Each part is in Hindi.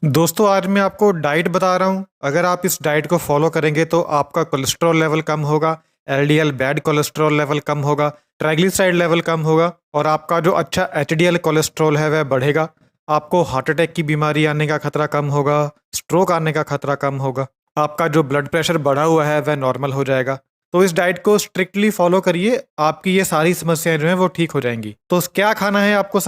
दोस्तों आज मैं आपको डाइट बता रहा हूँ। अगर आप इस डाइट को फॉलो करेंगे तो आपका कोलेस्ट्रॉल लेवल कम होगा, एलडीएल बैड कोलेस्ट्रॉल लेवल कम होगा, ट्राइग्लिसराइड लेवल कम होगा और आपका जो अच्छा एचडीएल कोलेस्ट्रॉल है वह बढ़ेगा। आपको हार्ट अटैक की बीमारी आने का खतरा कम होगा, स्ट्रोक आने का खतरा कम होगा, आपका जो ब्लड प्रेशर बढ़ा हुआ है वह नॉर्मल हो जाएगा। तो इस डाइट को स्ट्रिक्टली फॉलो करिए, आपकी ये सारी समस्याएं जो हैं वो ठीक हो जाएंगी। तो क्या खाना है आपको?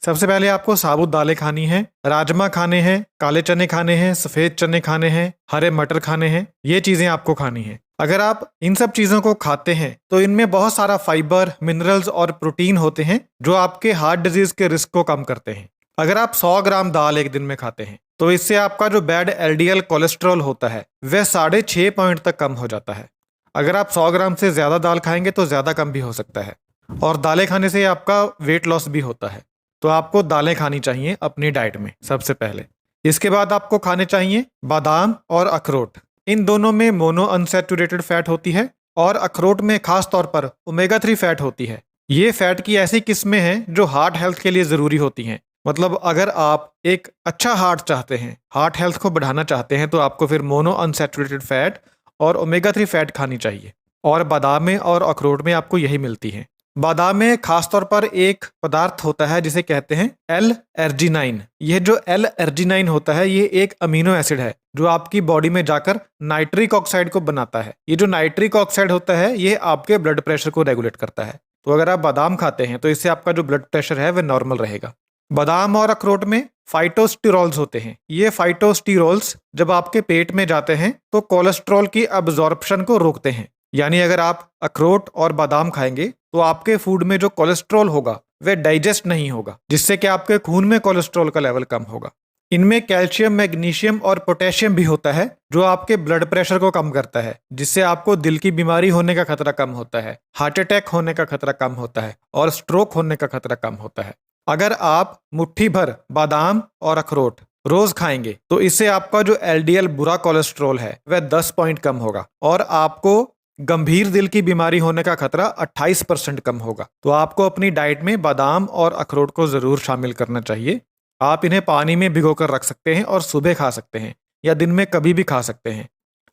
सबसे पहले आपको साबुत दालें खानी है, राजमा खाने हैं, काले चने खाने हैं, सफेद चने खाने हैं, हरे मटर खाने हैं। ये चीजें आपको खानी है। अगर आप इन सब चीजों को खाते हैं तो इनमें बहुत सारा फाइबर, मिनरल्स और प्रोटीन होते हैं जो आपके हार्ट डिजीज के रिस्क को कम करते हैं। अगर आप 100 ग्राम दाल एक दिन में खाते हैं तो इससे आपका जो बैड एलडीएल कोलेस्ट्रॉल होता है वह 6.5 पॉइंट तक कम हो जाता है। अगर आप 100 ग्राम से ज्यादा दाल खाएंगे तो ज्यादा कम भी हो सकता है। और दालें खाने से आपका वेट लॉस भी होता है। तो आपको दालें खानी चाहिए अपनी डाइट में सबसे पहले। इसके बाद आपको खाने चाहिए बादाम और अखरोट। इन दोनों में मोनो अनसैचुरेटेड फैट होती है और अखरोट में खास तौर पर ओमेगा 3 फैट होती है। ये फैट की ऐसी किस्में हैं जो हार्ट हेल्थ के लिए जरूरी होती हैं। मतलब अगर आप एक अच्छा हार्ट चाहते हैं, हार्ट हेल्थ को बढ़ाना चाहते हैं, तो आपको फिर मोनो अनसैचुरेटेड फैट और ओमेगा 3 फैट खानी चाहिए। और बादाम में और अखरोट में आपको यही मिलती है। बादाम में खासतौर पर एक पदार्थ होता है जिसे कहते हैं एल एर्जिनाइन। यह जो एल एर्जिनाइन होता है ये एक अमीनो एसिड है जो आपकी बॉडी में जाकर नाइट्रिक ऑक्साइड को बनाता है। ये जो नाइट्रिक ऑक्साइड होता है ये आपके ब्लड प्रेशर को रेगुलेट करता है। तो अगर आप बादाम खाते हैं तो इससे आपका जो ब्लड प्रेशर है वह नॉर्मल रहेगा। बादाम और अखरोट में फाइटोस्टिरोल्स होते हैं। ये फाइटोस्टिरोल्स जब आपके पेट में जाते हैं तो कोलेस्ट्रॉल की अब्जॉर्प्शन को रोकते हैं। यानी अगर आप अखरोट और बादाम खाएंगे तो आपके फूड में जो कोलेस्ट्रॉल होगा वह डाइजेस्ट नहीं होगा, जिससे कि आपके खून में कोलेस्ट्रॉल का लेवल कम होगा। इनमें कैल्शियम, मैग्नीशियम और पोटेशियम भी होता है जो आपके ब्लड प्रेशर को कम करता है, जिससे आपको दिल की बीमारी होने का खतरा कम होता है, हार्ट अटैक होने का खतरा कम होता है और स्ट्रोक होने का खतरा कम होता है। अगर आप मुट्ठी भर बादाम और अखरोट रोज खाएंगे तो इससे आपका जो एलडीएल बुरा कोलेस्ट्रॉल है वह 10 पॉइंट कम होगा और आपको गंभीर दिल की बीमारी होने का खतरा 28% कम होगा। तो आपको अपनी डाइट में बादाम और अखरोट को जरूर शामिल करना चाहिए। आप इन्हें पानी में भिगोकर रख सकते हैं और सुबह खा सकते हैं या दिन में कभी भी खा सकते हैं।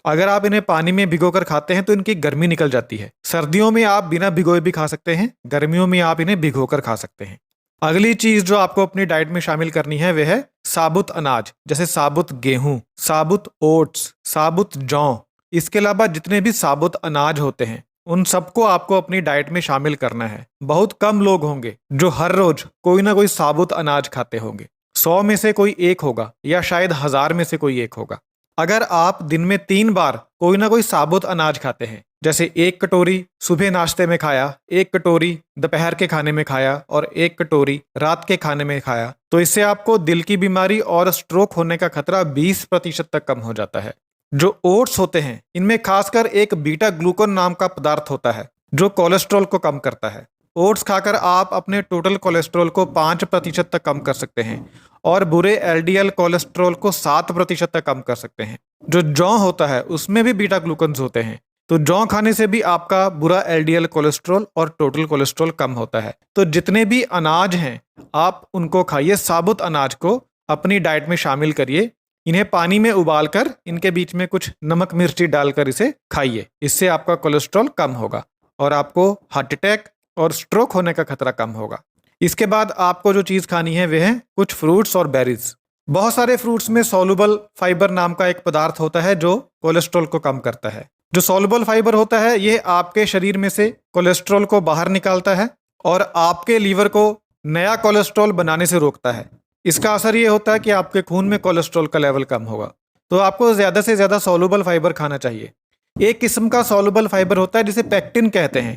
अगर आप इन्हें पानी में भिगोकर खाते हैं तो इनकी गर्मी निकल जाती है। सर्दियों में आप बिना भिगोए भी खा सकते हैं, गर्मियों में आप इन्हें भिगोकर खा सकते हैं। अगली चीज जो आपको अपनी डाइट में शामिल करनी है वह है साबुत अनाज, जैसे साबुत गेहूं, साबुत ओट्स, साबुत जौ। इसके अलावा जितने भी साबुत अनाज होते हैं उन सबको आपको अपनी डाइट में शामिल करना है। बहुत कम लोग होंगे जो हर रोज कोई ना कोई साबुत अनाज खाते होंगे। 100 में से कोई एक होगा या शायद 1000 में से कोई एक होगा। अगर आप दिन में 3 बार कोई ना कोई साबुत अनाज खाते हैं, जैसे 1 कटोरी सुबह नाश्ते में खाया, 1 कटोरी दोपहर के खाने में खाया और 1 कटोरी रात के खाने में खाया, तो इससे आपको दिल की बीमारी और स्ट्रोक होने का खतरा 20% तक कम हो जाता है। जो ओट्स होते हैं इनमें खासकर एक बीटा ग्लूकोन नाम का पदार्थ होता है जो कोलेस्ट्रॉल को कम करता है। ओट्स खाकर आप अपने टोटल कोलेस्ट्रॉल को 5% तक कम कर सकते हैं और बुरे एलडीएल कोलेस्ट्रॉल को 7% तक कम कर सकते हैं। जो जौ होता है उसमें भी बीटा ग्लूकन्स होते हैं, तो जौ खाने से भी आपका बुरा एलडीएल कोलेस्ट्रॉल और टोटल कोलेस्ट्रॉल कम होता है। तो जितने भी अनाज हैं आप उनको खाइए, साबुत अनाज को अपनी डाइट में शामिल करिए। इन्हें पानी में उबालकर इनके बीच में कुछ नमक मिर्ची डालकर इसे खाइए। इससे आपका कोलेस्ट्रॉल कम होगा और आपको हार्ट अटैक और स्ट्रोक होने का खतरा कम होगा। इसके बाद आपको जो चीज़ खानी है वह है कुछ फ्रूट्स और बेरीज। बहुत सारे फ्रूट्स में सोलुबल फाइबर नाम का एक पदार्थ होता है जो कोलेस्ट्रॉल को कम करता है। जो सोलुबल फाइबर होता है ये आपके शरीर में से कोलेस्ट्रॉल को बाहर निकालता है और आपके लीवर को नया कोलेस्ट्रॉल बनाने से रोकता है। इसका असर ये होता है कि आपके खून में कोलेस्ट्रॉल का लेवल कम होगा। तो आपको ज़्यादा से ज़्यादा सोलुबल फाइबर खाना चाहिए। एक किस्म का सोलुबल फाइबर होता है जिसे पेक्टिन कहते हैं।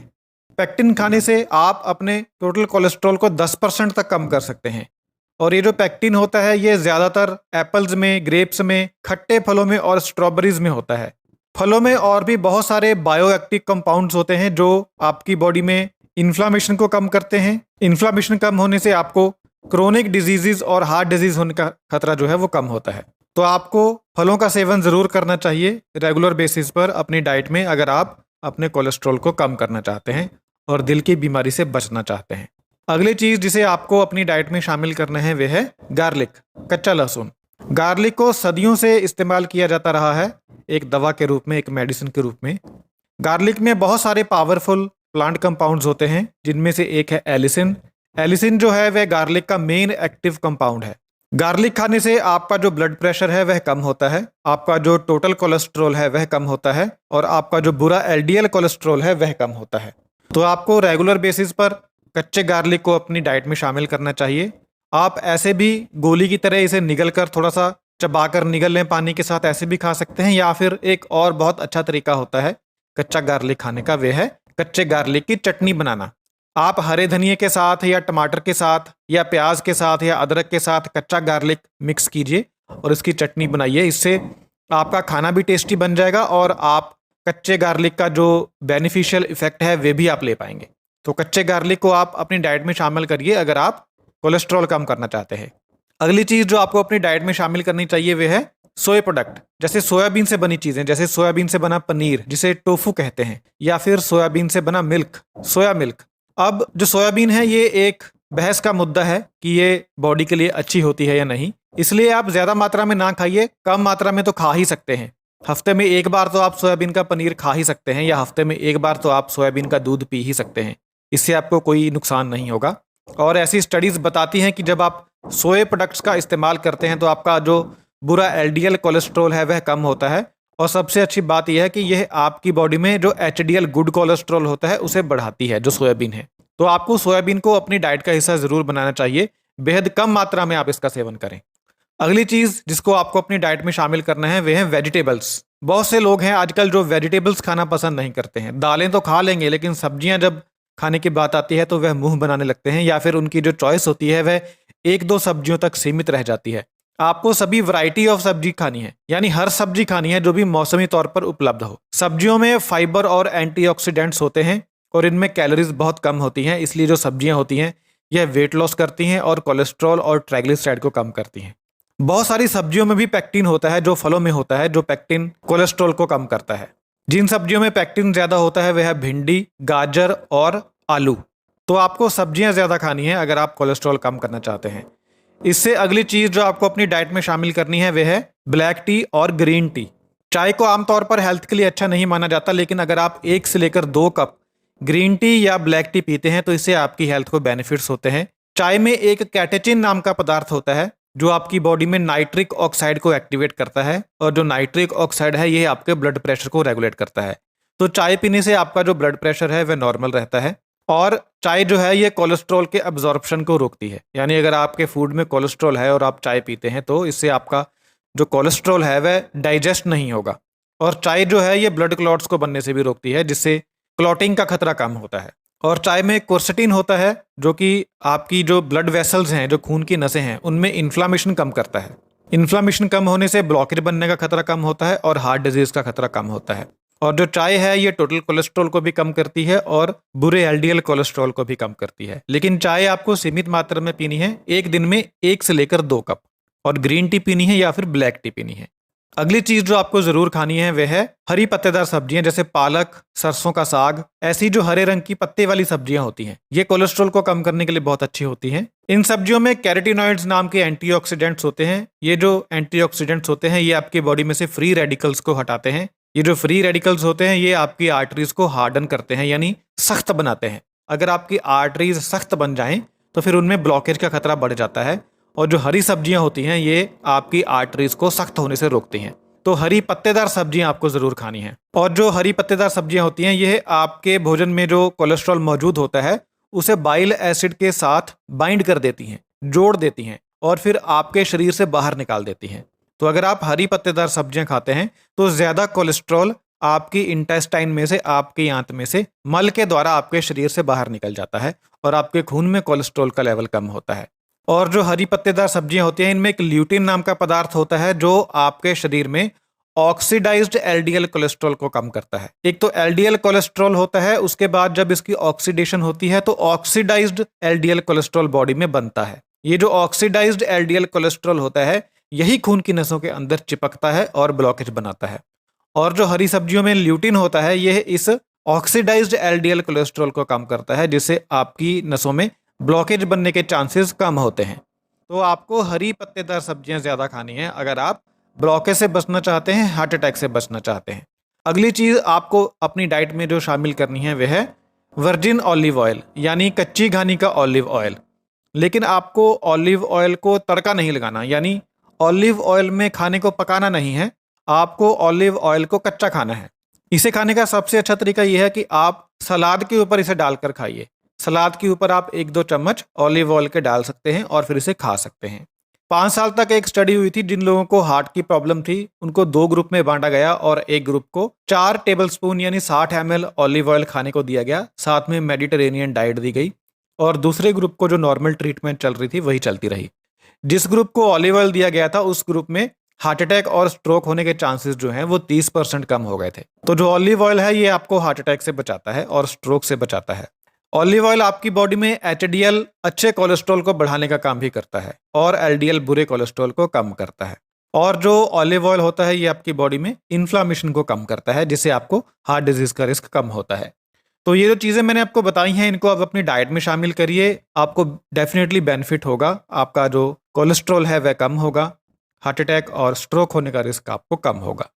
पेक्टिन खाने से आप अपने टोटल कोलेस्ट्रॉल को 10% तक कम कर सकते हैं। और ये जो पेक्टिन होता है ये ज़्यादातर एप्पल्स में, ग्रेप्स में, खट्टे फलों में और स्ट्रॉबेरीज में होता है। फलों में और भी बहुत सारे बायोएक्टिव कंपाउंड्स होते हैं जो आपकी बॉडी में इन्फ्लामेशन को कम करते हैं। इन्फ्लामेशन कम होने से आपको क्रोनिक डिजीजेज और हार्ट डिजीज होने का खतरा जो है वो कम होता है। तो आपको फलों का सेवन जरूर करना चाहिए रेगुलर बेसिस पर अपनी डाइट में, अगर आप अपने कोलेस्ट्रॉल को कम करना चाहते हैं और दिल की बीमारी से बचना चाहते हैं। अगली चीज जिसे आपको अपनी डाइट में शामिल करना है वह है गार्लिक, कच्चा लहसुन। गार्लिक को सदियों से इस्तेमाल किया जाता रहा है, एक दवा के रूप में, एक मेडिसिन के रूप में। गार्लिक में बहुत सारे पावरफुल प्लांट कंपाउंड्स होते हैं, जिनमें से एक है एलिसिन। एलिसिन जो है वह गार्लिक का मेन एक्टिव कंपाउंड है। गार्लिक खाने से आपका जो ब्लड प्रेशर है वह कम होता है, आपका जो टोटल कोलेस्ट्रॉल है वह कम होता है, और आपका जो बुरा एलडीएल कोलेस्ट्रॉल है वह कम होता है। तो आपको रेगुलर बेसिस पर कच्चे गार्लिक को अपनी डाइट में शामिल करना चाहिए। आप ऐसे भी गोली की तरह इसे निगल कर, थोड़ा सा चबाकर निगल लें पानी के साथ, ऐसे भी खा सकते हैं। या फिर एक और बहुत अच्छा तरीका होता है कच्चा गार्लिक खाने का, वह है कच्चे गार्लिक की चटनी बनाना। आप हरे धनिए के साथ या टमाटर के साथ या प्याज के साथ या अदरक के साथ कच्चा गार्लिक मिक्स कीजिए और इसकी चटनी बनाइए। इससे आपका खाना भी टेस्टी बन जाएगा और आप कच्चे गार्लिक का जो बेनिफिशियल इफेक्ट है वे भी आप ले पाएंगे। तो कच्चे गार्लिक को आप अपनी डाइट में शामिल करिए अगर आप कोलेस्ट्रॉल कम करना चाहते हैं। अगली चीज़ जो आपको अपनी डाइट में शामिल करनी चाहिए वह है सोया प्रोडक्ट, जैसे सोयाबीन से बनी चीज़ें, जैसे सोयाबीन से बना पनीर जिसे टोफू कहते हैं, या फिर सोयाबीन से बना मिल्क, सोया मिल्क। अब जो सोयाबीन है ये एक बहस का मुद्दा है कि ये बॉडी के लिए अच्छी होती है या नहीं, इसलिए आप ज़्यादा मात्रा में ना खाइए, कम मात्रा में तो खा ही सकते हैं। हफ्ते में एक बार तो आप सोयाबीन का पनीर खा ही सकते हैं, या हफ्ते में एक बार तो आप सोयाबीन का दूध पी ही सकते हैं। इससे आपको कोई नुकसान नहीं होगा। और ऐसी स्टडीज़ बताती हैं कि जब आप सोए प्रोडक्ट्स का इस्तेमाल करते हैं तो आपका जो बुरा एलडीएल कोलेस्ट्रॉल है वह कम होता है, और सबसे अच्छी बात यह है कि यह आपकी बॉडी में जो एचडीएल गुड कोलेस्ट्रॉल होता है उसे बढ़ाती है, जो सोयाबीन है। तो आपको सोयाबीन को अपनी डाइट का हिस्सा ज़रूर बनाना चाहिए, बेहद कम मात्रा में आप इसका सेवन करें। अगली चीज़ जिसको आपको अपनी डाइट में शामिल करना है वह है वेजिटेबल्स। बहुत से लोग हैं आजकल जो वेजिटेबल्स खाना पसंद नहीं करते हैं। दालें तो खा लेंगे, लेकिन सब्जियां जब खाने की बात आती है तो वह मुंह बनाने लगते हैं, या फिर उनकी जो चॉइस होती है वह एक दो सब्जियों तक सीमित रह जाती है। आपको सभी वैरायटी ऑफ सब्जी खानी है, यानी हर सब्जी खानी है जो भी मौसमी तौर पर उपलब्ध हो। सब्जियों में फाइबर और एंटीऑक्सीडेंट्स होते हैं और इनमें कैलोरीज बहुत कम होती हैं, इसलिए जो सब्जियां होती हैं यह वेट लॉस करती हैं और कोलेस्ट्रॉल और ट्राइग्लिसराइड को कम करती हैं। बहुत सारी सब्जियों में भी पेक्टिन होता है जो फलों में होता है, जो पेक्टिन कोलेस्ट्रॉल को कम करता है। जिन सब्जियों में पेक्टिन ज़्यादा होता है वह है भिंडी, गाजर और आलू। तो आपको सब्जियां ज़्यादा खानी है अगर आप कोलेस्ट्रॉल कम करना चाहते हैं। इससे अगली चीज़ जो आपको अपनी डाइट में शामिल करनी है वह है ब्लैक टी और ग्रीन टी। चाय को आमतौर पर हेल्थ के लिए अच्छा नहीं माना जाता, लेकिन अगर आप 1 से लेकर 2 कप ग्रीन टी या ब्लैक टी पीते हैं तो इससे आपकी हेल्थ को बेनिफिट्स होते हैं। चाय में एक कैटेचिन नाम का पदार्थ होता है जो आपकी बॉडी में नाइट्रिक ऑक्साइड को एक्टिवेट करता है, और जो नाइट्रिक ऑक्साइड है ये आपके ब्लड प्रेशर को रेगुलेट करता है। तो चाय पीने से आपका जो ब्लड प्रेशर है वह नॉर्मल रहता है। और चाय जो है ये कोलेस्ट्रॉल के अब्जॉर्प्शन को रोकती है, यानी अगर आपके फूड में कोलेस्ट्रॉल है और आप चाय पीते हैं तो इससे आपका जो कोलेस्ट्रॉल है वह डाइजेस्ट नहीं होगा। और चाय जो है ये ब्लड क्लॉट्स को बनने से भी रोकती है, जिससे क्लॉटिंग का खतरा कम होता है। और चाय में क्वर्सेटिन होता है जो कि आपकी जो ब्लड वेसल्स हैं, जो खून की नसें हैं, उनमें इन्फ्लामेशन कम करता है। इन्फ्लामेशन कम होने से ब्लॉकेज बनने का खतरा कम होता है और हार्ट डिजीज का खतरा कम होता है। और जो चाय है ये टोटल कोलेस्ट्रॉल को भी कम करती है और बुरे एलडीएल कोलेस्ट्रॉल को भी कम करती है। लेकिन चाय आपको सीमित मात्रा में पीनी है, एक दिन में 1 से लेकर 2 कप, और ग्रीन टी पीनी है या फिर ब्लैक टी पीनी है। अगली चीज जो आपको जरूर खानी है वह है हरी पत्तेदार सब्जियां, जैसे पालक, सरसों का साग। ऐसी जो हरे रंग की पत्ते वाली सब्जियां होती हैं ये कोलेस्ट्रॉल को कम करने के लिए बहुत अच्छी होती हैं। इन सब्जियों में कैरोटीनॉइड्स नाम के एंटीऑक्सीडेंट्स होते हैं। ये जो एंटीऑक्सीडेंट्स होते हैं ये आपकी बॉडी में से फ्री रेडिकल्स को हटाते हैं। ये जो फ्री रेडिकल्स होते हैं ये आपकी आर्टरीज को हार्डन करते हैं, यानी सख्त बनाते हैं। अगर आपकी आर्टरीज सख्त बन जाएं तो फिर उनमें ब्लॉकेज का खतरा बढ़ जाता है। और जो हरी सब्जियां होती हैं ये आपकी आर्टरीज को सख्त होने से रोकती हैं। तो हरी पत्तेदार सब्जियां आपको जरूर खानी है। और जो हरी पत्तेदार सब्जियां होती हैं ये आपके भोजन में जो कोलेस्ट्रॉल मौजूद होता है उसे बाइल एसिड के साथ बाइंड कर देती हैं, जोड़ देती हैं, और फिर आपके शरीर से बाहर निकाल देती हैं। तो अगर आप हरी पत्तेदार सब्जियां खाते हैं तो ज्यादा कोलेस्ट्रॉल आपकी इंटेस्टाइन में से, आपकी आंत में से मल के द्वारा आपके शरीर से बाहर निकल जाता है और आपके खून में कोलेस्ट्रॉल का लेवल कम होता है। और जो हरी पत्तेदार सब्जियां होती हैं इनमें एक ल्यूटिन नाम का पदार्थ होता है जो आपके शरीर में ऑक्सीडाइज्ड एलडीएल कोलेस्ट्रॉल को कम करता है। एक तो एलडीएल कोलेस्ट्रॉल होता है, उसके बाद जब इसकी ऑक्सीडेशन होती है तो ऑक्सीडाइज्ड एलडीएल कोलेस्ट्रॉल बॉडी में बनता है। ये जो ऑक्सीडाइज्ड एलडीएल कोलेस्ट्रॉल होता है यही खून की नसों के अंदर चिपकता है और ब्लॉकेज बनाता है। और जो हरी सब्जियों में ल्यूटिन होता है यह इस ऑक्सीडाइज्ड एलडीएल कोलेस्ट्रॉल को कम करता है, जिससे आपकी नसों में ब्लॉकेज बनने के चांसेस कम होते हैं। तो आपको हरी पत्तेदार सब्जियां ज़्यादा खानी है अगर आप ब्लॉकेज से बचना चाहते हैं, हार्ट अटैक से बचना चाहते हैं। अगली चीज़ आपको अपनी डाइट में जो शामिल करनी है वह है वर्जिन ऑलिव ऑयल, यानी कच्ची घानी का ऑलिव ऑयल। लेकिन आपको ऑलिव ऑयल को तड़का नहीं लगाना, यानी ऑलिव ऑयल में खाने को पकाना नहीं है, आपको ऑलिव ऑयल को कच्चा खाना है। इसे खाने का सबसे अच्छा तरीका यह है कि आप सलाद के ऊपर इसे डालकर खाइए। सलाद के ऊपर आप 1-2 चम्मच ऑलिव ऑयल के डाल सकते हैं और फिर इसे खा सकते हैं। 5 साल तक एक स्टडी हुई थी, जिन लोगों को हार्ट की प्रॉब्लम थी उनको 2 ग्रुप में बांटा गया और एक ग्रुप को 4 टेबलस्पून यानी 60 ml ऑलिव ऑयल खाने को दिया गया, साथ में मेडिटेरेनियन डाइट दी गई, और दूसरे ग्रुप को जो नॉर्मल ट्रीटमेंट चल रही थी वही चलती रही। जिस ग्रुप को ऑलिव ऑयल दिया गया था उस ग्रुप में हार्ट अटैक और स्ट्रोक होने के चांसेस जो हैं वो 30% कम हो गए थे। तो जो ऑलिव ऑयल है ये आपको हार्ट अटैक से बचाता है और स्ट्रोक से बचाता है। ऑलिव ऑयल आपकी बॉडी में एचडीएल अच्छे कोलेस्ट्रॉल को बढ़ाने का काम भी करता है और एलडीएल बुरे कोलेस्ट्रॉल को कम करता है। और जो ऑलिव ऑयल होता है ये आपकी बॉडी में इन्फ्लामेशन को कम करता है, जिससे आपको हार्ट डिजीज का रिस्क कम होता है। तो ये जो चीज़ें मैंने आपको बताई हैं इनको आप अपनी डाइट में शामिल करिए, आपको डेफिनेटली बेनिफिट होगा। आपका जो कोलेस्ट्रॉल है वह कम होगा, हार्ट अटैक और स्ट्रोक होने का रिस्क आपको कम होगा।